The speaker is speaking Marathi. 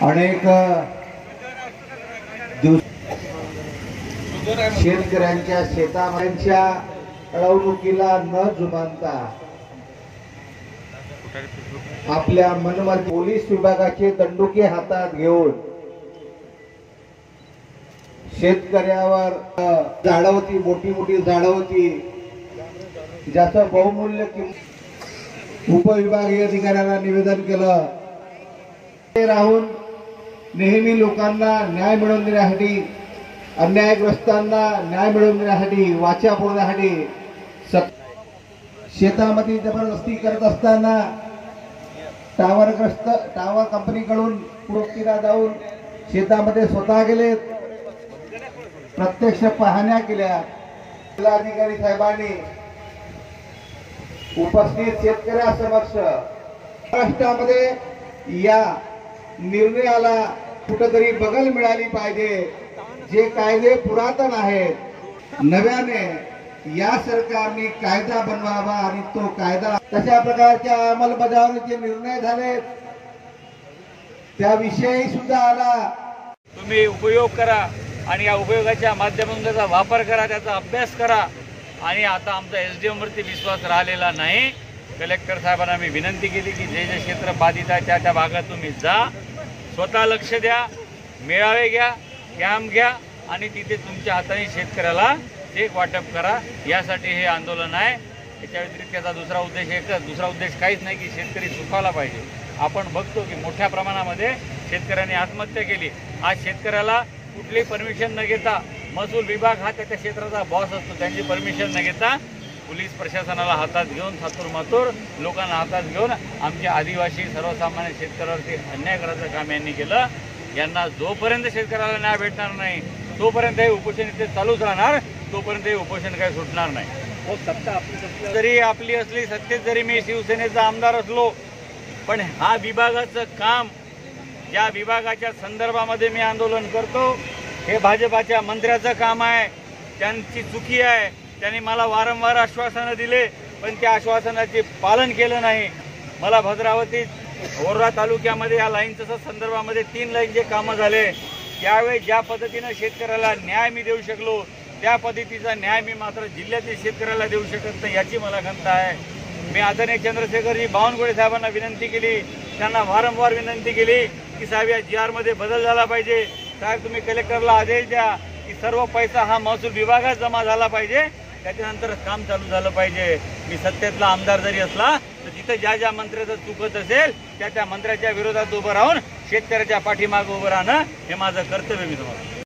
अनेक शेतकऱ्यांच्या शेताच्या अडवणुकीला न जुमानता आपल्या मनमार्गी पोलीस विभागाचे दंडुके हातात घेऊन शेतकऱ्यावर झाडं होती, मोठी मोठी झाडं होती, ज्याचं बहुमूल्य उपविभागीय अधिकाऱ्यांना निवेदन केलं. ते राहून नेहमी लोकांना न्याय मिळवून देण्यासाठी, अन्यायग्रस्तांना न्याय मिळवून देण्यासाठी, वाचा पुरवण्यासाठी शेतामध्ये जबरदस्ती करत असताना टावर कंपनीकडून पुरस्तीला जाऊन शेतामध्ये स्वतः गेले, प्रत्यक्ष पाहण्या केल्या. जिल्हाधिकारी साहेबांनी उपस्थित शेतकऱ्यासमक्ष महाराष्ट्रामध्ये या निर्णयाला कुठेतरी बगल मिळाली पाहिजे. जे कायदे पुरातन आहेत, नव्याने या सरकारने कायदा बनवावा आणि तो कायदा तशा प्रकारच्या अंमलबजावणीचे निर्णय झाले त्याविषयी सुद्धा आला. तुम्ही उपयोग करा आणि या उपयोगाच्या माध्यमातून त्याचा वापर करा, त्याचा अभ्यास करा. आणि आता आमचा एसडीएम वरती विश्वास राहिलेला नाही. कलेक्टर साहेबांना मी विनंती केली की जे जे क्षेत्र बाधित आहे त्या भागात तुम्ही जा, स्वतः लक्ष द्या, मेळावे घ्या, कॅम्प घ्या आणि तिथे तुमच्या हाताने शेतकऱ्याला चेक वाटप करा. यासाठी हे आंदोलन आहे. याच्या व्यतिरिक्त त्याचा दुसरा उद्देश काहीच नाही की शेतकरी सुखावला पाहिजे. आपण बघतो की मोठ्या प्रमाणामध्ये शेतकऱ्यांनी आत्महत्या केली. आज शेतकऱ्याला कुठली परमिशन न घेता, महसूल विभाग हा त्याच्या क्षेत्राचा बॉस असतो, त्यांची परमिशन न घेता पोलीस प्रशासनाला हातात घेऊन थातूर लोकांना हातात घेऊन आमच्या आदिवासी सर्वसामान्य शेतकऱ्यावरती अन्याय करायचं काम यांनी केलं. यांना जोपर्यंत शेतकऱ्याला न्याय भेटणार नाही तोपर्यंत हे उपोषण इथे चालूच राहणार, तोपर्यंत हे उपोषण काही सुटणार नाही. सत्ता जरी आपली असली, सत्तेत जरी मी शिवसेनेचा आमदार असलो, पण हा विभागाचं काम, ज्या विभागाच्या संदर्भामध्ये मी आंदोलन करतो, हे भाजपाच्या मंत्र्याचं काम आहे. त्यांची चुकी आहे. त्यांनी मला वारंवार आश्वासनं दिले पण त्या आश्वासनाचे पालन केलं नाही. मला भद्रावती ओरोरा तालुक्यामध्ये या लाईनच्या संदर्भामध्ये 3 लाईनचे कामं झाले. त्यावेळी ज्या पद्धतीनं शेतकऱ्याला न्याय मी देऊ शकलो त्या पद्धतीचा न्याय मी मात्र जिल्ह्यातील शेतकऱ्याला देऊ शकत नाही, याची मला खंत आहे. मी आदरणीय चंद्रशेखरजी बावनकुळे साहेबांना विनंती केली, त्यांना वारंवार विनंती केली की साहेब या GR मध्ये बदल झाला पाहिजे. साहेब तुम्ही कलेक्टरला आदेश द्या की सर्व पैसा हा महसूल विभागात जमा झाला पाहिजे, त्याच्यानंतर काम चालू झालं पाहिजे. मी सत्तेतला आमदार जरी असला तर तिथे ज्या मंत्र्याचं चुकत असेल त्या मंत्र्याच्या विरोधात उभं राहून शेतकऱ्याच्या पाठीमागे उभं राहणं हे माझं कर्तव्य मी तुम्हाला